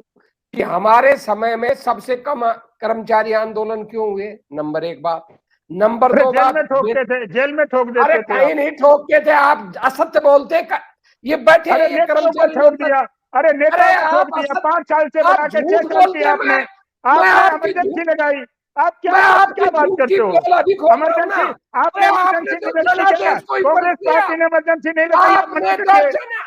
कि हमारे समय में सबसे कम कर्मचारी आंदोलन क्यों हुए? नंबर 1 बात। नंबर 2 जेल बात, में ठोकते थे, जेल में ठोक देते अरे थे। कहीं नहीं ठोकते थे, आप असत्य बोलते। ये बैठे अरे ये नेताओं को कर्मचारी ठोक दिया, अरे नेताओं अरे को आप ठोक दिया, असत्य, 5 साल से आप बना के 6 झूठ साल बोलते किया हैं। आपने। मैं आपने आपकी इमरजेंसी लगाई, आप क्या मैं आप आपकी क्या बात झूठ की करते हो? पोल अभी खोल रहा हूं ना। इमरजेंसी, आपने अरे आपने इमरजेंसी तो नहीं लगाई क्या? जनादेश को ही पलट कांग्रेस दिया। पार्टी ने इमरजेंसी नहीं लगाई, आप मना आपने कर तो दिए।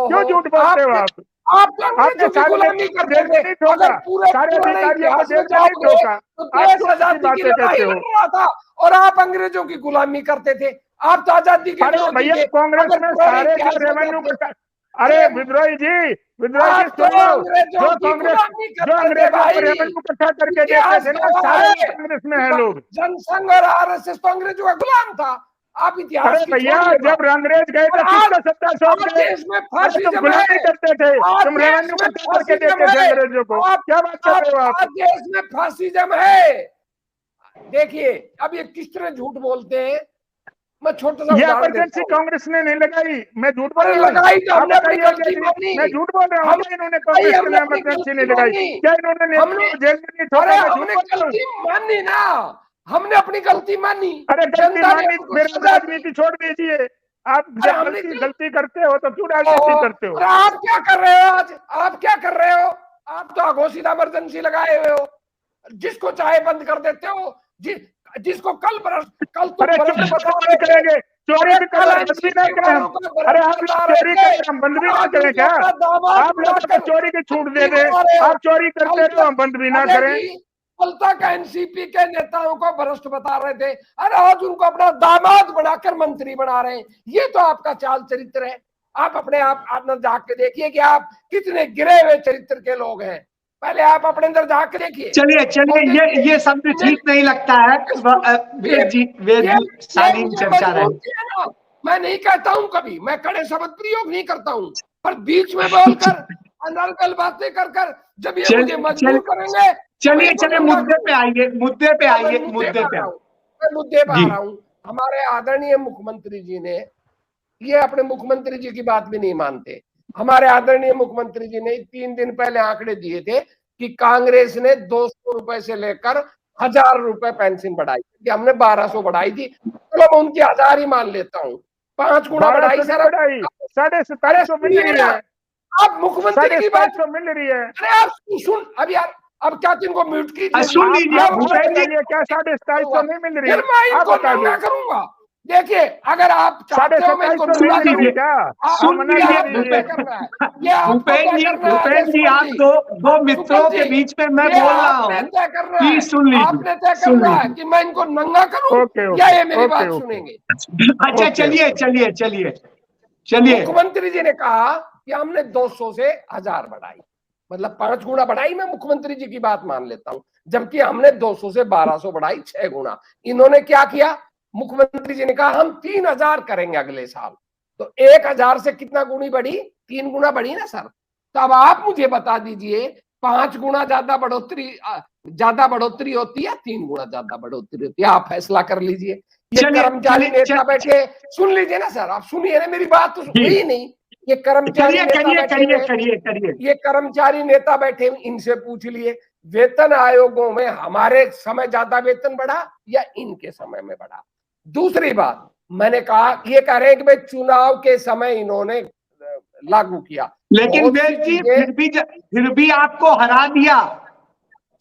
क्यों झूठ बोलते हो आप? आप आपने अंग्रेजों की सारे गुलामी नेताओं को करते जेल में थे। नहीं ठोका, अगर पूरे सारे पुराने अधिकारियों को इतिहास जेल में में नहीं जाओगे ठोका। तो आप देश कौन सी आजादी की बातें लड़ाई करते हो? लड़ रहा था और आप अंग्रेजों की गुलामी करते थे। आप तो आजादी के अरे विरोधी भैया, थे। कांग्रेस अगर में पुराने सारे जो इतिहास में रेवेन्यू जाते, अरे अरे विद्रोही जी आप तो सुन लो, अंग्रेजों जो की कांग्रेस गुलामी जो करते थे अंग्रेजों को भाई। रेवेन्यू इकट्ठा करके देते इतिहास थे ना, गवाह सारे है। कांग्रेस में है लोग। जनसंघ और आरएसएस तो अंग्रेजों का गुलाम था। आप इतिहास अरे की भैया, छोड़िए बात। जब अंग्रेज गए और तो किसका सत्ता सौंप आज गए? देश में अरे तुम फासिज्म गुलामी है। करते थे, आज तुम देश रेवेन्यू में इकट्ठा करके फासिज्म देते थे है। अंग्रेजों को। आप क्या बात कर रहे हो आज आप? देश में फासिज्म है। देखिए अब ये किस तरह झूठ बोलते हैं। मैं छोटा सा ये उदाहरण देता इमरजेंसी हूँ। कांग्रेस ने नहीं लगाई, मैं झूठ बोल अरे रहा हूँ? लगाई तो आप हमने अपनी बताइए गलती जी, मानी। मैं झूठ बोल रहा हूँ हम क्या? इन्होंने भाई कांग्रेस हमने ने अपनी इमरजेंसी नहीं गलती लगाई मानी। क्या? इन्होंने नेताओं हमने को जेल में नहीं अरे ठोका? मैं झूठ हमने बोल रहा हूँ? गलती मानी ना। हमने अपनी गलती मानी। अरे गलती जनता ने मानी, हमको फिर आप सजा दी। राजनीति छोड़ दीजिए। आप अरे जब हमने गलती करते हो तो क्यों राजनीति ओहो, करते हो? और आप क्या कर रहे हो आज? आप क्या कर रहे हो? आप तो अघोषित इमरजेंसी लगाए हुए हो। जिसको चाहे बंद कर देते हो। जिसको कल तुम अरे भ्रष्ट चोरी बता क्यों रहे बंद थे। करेंगे? चोरी अरे भी कल करो, बंद भी ना एनसीपी करें हम। वालों को अरे भ्रष्ट आप बता लोग रहे चोरी थे। करते, हम बंद भी ना आज करें उनको क्या? अपना दामाद आप लोग तो बनाकर चोरी की छूट दे मंत्री दे, बना रहे हो। आप चोरी करते रहो, हम बंद भी ना अरे करें। जी, कल तक एनसीपी के नेताओं को भ्रष्ट बता रहे थे। अरे आज उनको अपना दामाद बनाकर मंत्री बना रहे हैं। ये तो आपका चाल चरित्र है। आप अपने आप अंदर झांक के देखिए कि आप कितने गिरे हुए चरित्र के लोग हैं। पहले आप अपने अंदर झांक के देखिए। चलिए चलिए, ये सब में ठीक नहीं लगता है। वेद जी शालीन मुझे चर्चा मजबूर रहे। किया ना। मैं नहीं कहता हूं कभी, मैं कड़े शब्द प्रयोग नहीं करता हूं, पर बीच में बोलकर अनर्गल बातें कर जब ये मुझे मजबूर करेंगे चलिए चलिए, मुद्दे पे आइए, मुद्दे पे आइए, मुद्दे पे आइए। मैं मुद्दे पे जी। आ रहा हूं। हमारे आदरणीय मुख्यमंत्री जी ने, ये अपने मुख्यमंत्री जी की बात भी नहीं मानते। हमारे आदरणीय मुख्यमंत्री जी ने 3 दिन पहले आंकड़े दिए थे कि कांग्रेस ने 200 रुपए से लेकर 1000 रुपए पेंशन बढ़ाई कि हमने 1200 बढ़ाई थी। चलो मैं उनकी 1000 ही मान लेता हूँ। 5 गुना बढ़ाई सर। बढ़ाई 2750 मिल रही है। आप मुख्यमंत्री की बात 2750 मिल रही है। अरे आप सुन अब यार, अब क्या इनको म्यूट कीजिए? सुन लीजिए भूपेंद्र जी, क्या 2750 नहीं मिल रही? फिर मैं आप इनको बता नंगा दो। करूंगा। देखिए अगर आप चाहते हो मैं इनको 2750 नंगा नहीं मिल रही करूं। क्या? सुन लीजिए भूपेंद्र भूपेंद्र जी, आप दो मित्रों के बीच में मैं बोल रहा हूँ, तय करना है। प्लीज सुन आपने तय लीजिए, सुन करना है लीजिए। कि मैं इनको नंगा करूं या ये मेरी बात सुनेंगे। अच्छा चलिए चलिए चलिए चलिए। मुख्यमंत्री जी ने कहा कि हमने 200 से 1000 बढ़ाई, मतलब 5 गुना बढ़ाई। मैं मुख्यमंत्री जी की बात मान लेता हूं, जबकि हमने 200 से 1200 बढ़ाई, 6 गुना। इन्होंने क्या किया? मुख्यमंत्री जी ने कहा हम 3000 करेंगे अगले साल। तो 1000 से कितना गुनी बढ़ी? 3 गुना बढ़ी ना सर। तो अब आप मुझे बता दीजिए 5 गुना ज्यादा बढ़ोतरी होती है, 3 गुना ज्यादा बढ़ोतरी होती है? आप फैसला कर लीजिए। ये कर्मचारी नेता बैठे, सुन लीजिए ना सर, आप सुनिए ना, मेरी बात तो हुई नहीं। ये कर्मचारी नेता बैठे, ये कर्मचारी नेता बैठे, इनसे पूछ लिए वेतन आयोगों में हमारे समय ज्यादा वेतन बढ़ा या इनके समय में बढ़ा? दूसरी बात, मैंने कहा, ये कह रहे हैं कि भाई चुनाव के समय इन्होंने लागू किया, लेकिन वेद जी फिर भी आपको हरा दिया।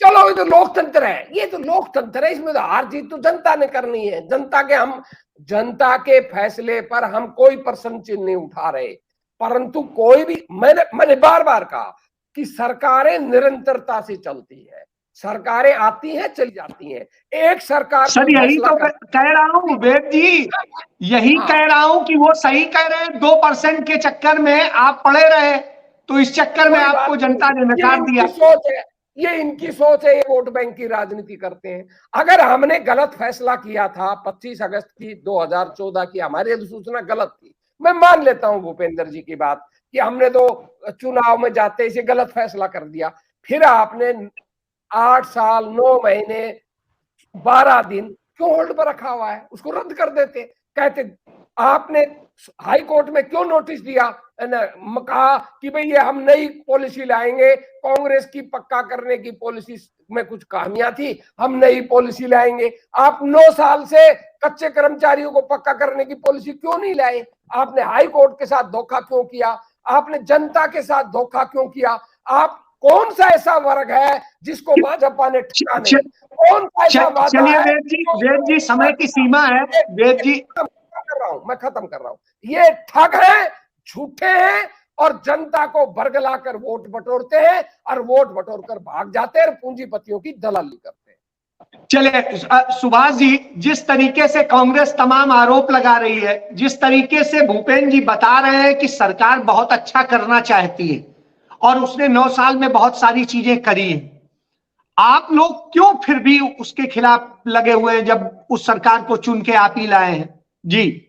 चलो ये तो लोकतंत्र है, ये तो लोकतंत्र है, इसमें तो हार जीत तो जनता ने करनी है। जनता के फैसले पर हम कोई प्रश्न चिन्ह नहीं उठा रहे, परंतु कोई भी, मैंने बार बार कहा कि सरकारें निरंतरता से चलती है। सरकारें आती हैं, चली जाती हैं। एक सरकार सर यही तो कह रहा हूँ वेद जी, यही कह रहा हूँ कि वो सही कह रहे हैं। 2% के चक्कर में आप पड़े रहे, तो इस चक्कर में आपको जनता ने नकार दिया। ये इनकी सोच है, ये वोट बैंक की राजनीति करते हैं। अगर हमने गलत फैसला किया था 25 अगस्त की 2014 की, हमारी अधिसूचना गलत थी, मैं मान लेता हूं भूपेंद्र जी की बात कि हमने तो चुनाव में जाते इसे गलत फैसला कर दिया। फिर आपने 8 साल 9 महीने 12 दिन क्यों होल्ड पर रखा हुआ है? उसको रद्द कर देते, कहते आपने हाई कोर्ट में क्यों नोटिस दिया, कहा कि भाई ये हम नई पॉलिसी लाएंगे, कांग्रेस की पक्का करने की पॉलिसी में कुछ खामियां थी, हम नई पॉलिसी लाएंगे। आप 9 साल से कच्चे कर्मचारियों को पक्का करने की पॉलिसी क्यों नहीं लाए? आपने हाई कोर्ट के साथ धोखा क्यों किया? आपने जनता के साथ धोखा क्यों किया? आप कौन सा ऐसा वर्ग है जिसको भाजपा ने ठगा नहीं? कौन सा ऐसा वादा है? वेद जी समय की सीमा है। वेद जी मैं खत्म कर रहा हूं। ये ठग है, झूठे हैं और जनता को बरगला कर वोट बटोरते हैं और वोट बटोर कर भाग जाते हैं और पूंजीपतियों की दलाली करते हैं। चलिए सुभाष जी, जिस तरीके से कांग्रेस तमाम आरोप लगा रही है, जिस तरीके से भूपेंद्र जी बता रहे हैं कि सरकार बहुत अच्छा करना चाहती है और उसने 9 साल में बहुत सारी चीजें करी है, आप लोग क्यों फिर भी उसके खिलाफ लगे हुए हैं जब उस सरकार को चुन के आप ही लाए हैं? जी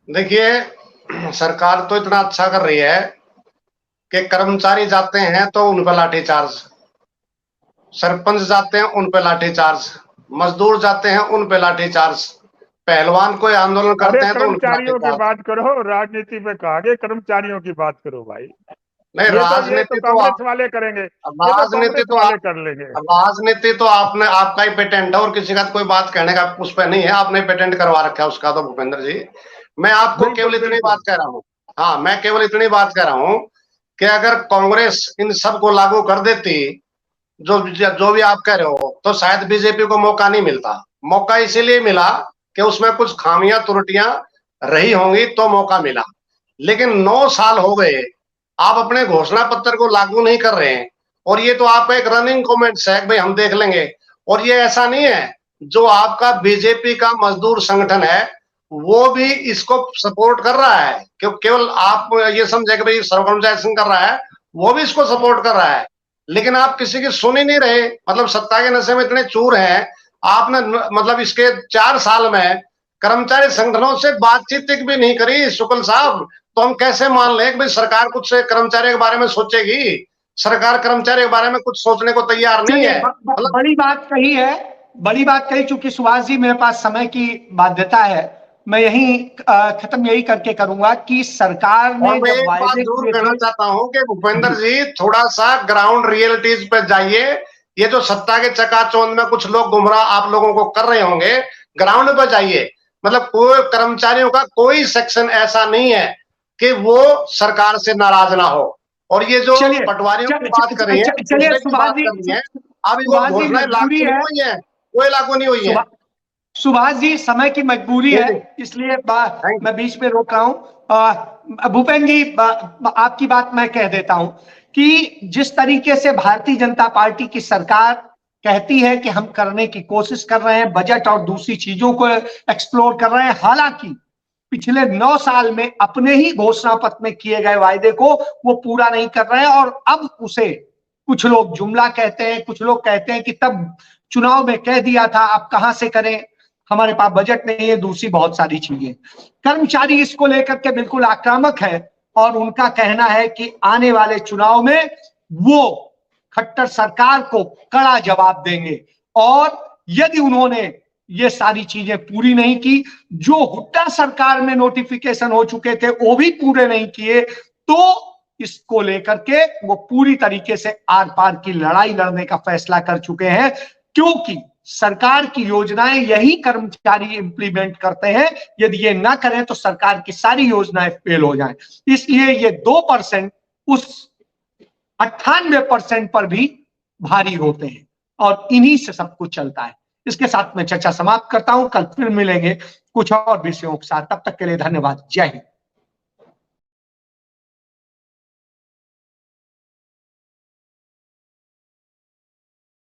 देखिए, सरकार तो इतना अच्छा कर रही है कि कर्मचारी जाते हैं तो उन पर लाठीचार्ज, सरपंच जाते हैं उन पे लाठीचार्ज, मजदूर जाते हैं उन पे लाठीचार्ज, पहलवान कोई आंदोलन करते हैं तो उन पे कर्मचारियों की बात करो, राजनीति में कहा गया कर्मचारियों की बात करो भाई। नहीं, राजनीति तो कांग्रेस वाले करेंगे, राजनीति तो वाले कर लेंगे। राजनीति तो आपने, आपका ही पेटेंट है और किसी का कोई बात कहने का उस पर नहीं है, आपने पेटेंट करवा रखा है उसका तो भूपेंद्र जी। मैं आपको केवल इतनी बात कह रहा हूँ, हाँ मैं केवल इतनी बात कह रहा हूँ कि अगर कांग्रेस इन सब को लागू कर देती जो भी आप कह रहे हो, तो शायद बीजेपी को मौका नहीं मिलता। मौका इसीलिए मिला कि उसमें कुछ खामियां त्रुटियां रही होंगी तो मौका मिला, लेकिन 9 साल हो गए आप अपने घोषणा पत्र को लागू नहीं कर रहे हैं। और ये तो आपका एक रनिंग कमेंट्स है भाई हम देख लेंगे, और ये ऐसा नहीं है, जो आपका बीजेपी का मजदूर संगठन है वो भी इसको सपोर्ट कर रहा है, क्योंकि केवल आप ये समझे कि भाई सर्वकर्मचारी कर रहा है, वो भी इसको सपोर्ट कर रहा है, लेकिन आप किसी की सुन ही नहीं रहे। मतलब सत्ता के नशे में इतने चूर हैं, आपने मतलब इसके 4 साल में कर्मचारी संगठनों से बातचीत भी नहीं करी शुक्ल साहब, तो हम कैसे मान लें कि भाई सरकार कुछ कर्मचारी के बारे में सोचेगी? सरकार कर्मचारी के बारे में कुछ सोचने को तैयार नहीं है। बड़ी बात कही है, बड़ी बात कही। चूंकि सुभाष जी मेरे पास समय की बाध्यता है, मैं यही खत्म यही करके करूंगा कि सरकार ने जब वायदे जरूर कहना चाहता हूं कि भूपेंद्र जी थोड़ा सा ग्राउंड रियलिटीज पे जाइए। ये जो सत्ता के चकाचौंध में कुछ लोग गुमराह आप लोगों को कर रहे होंगे, ग्राउंड पे जाइए। मतलब कोई कर्मचारियों का कोई सेक्शन ऐसा नहीं है कि वो सरकार से नाराज ना हो। और ये जो पटवारियों की बात कर रही है, अब वो घोषणाएं लागू नहीं हुई है, कोई लागू नहीं हुई है। सुभाष जी समय की मजबूरी है, इसलिए मैं बीच में रोक रहा हूं। भूपेंद्र जी आपकी बात मैं कह देता हूं कि जिस तरीके से भारतीय जनता पार्टी की सरकार कहती है कि हम करने की कोशिश कर रहे हैं, बजट और दूसरी चीजों को एक्सप्लोर कर रहे हैं, हालांकि पिछले 9 साल में अपने ही घोषणा पत्र में किए गए वायदे को वो पूरा नहीं कर रहे हैं। और अब उसे कुछ लोग जुमला कहते हैं, कुछ लोग कहते हैं कि तब चुनाव में कह दिया था, अब कहां से करें, हमारे पास बजट नहीं है, दूसरी बहुत सारी चीजें। कर्मचारी इसको लेकर के बिल्कुल आक्रामक है और उनका कहना है कि आने वाले चुनाव में वो खट्टर सरकार को कड़ा जवाब देंगे। और यदि उन्होंने ये सारी चीजें पूरी नहीं की, जो हुड्डा सरकार में नोटिफिकेशन हो चुके थे वो भी पूरे नहीं किए, तो इसको लेकर के वो पूरी तरीके से आर पार की लड़ाई लड़ने का फैसला कर चुके हैं, क्योंकि सरकार की योजनाएं यही कर्मचारी इंप्लीमेंट करते हैं। यदि ये ना करें तो सरकार की सारी योजनाएं फेल हो जाएं। इसलिए ये 2% उस 98% पर भी भारी होते हैं और इन्हीं से सब कुछ चलता है। इसके साथ मैं चर्चा समाप्त करता हूं, कल फिर मिलेंगे कुछ और विषयों के साथ। तब तक के लिए धन्यवाद। जय हिंद।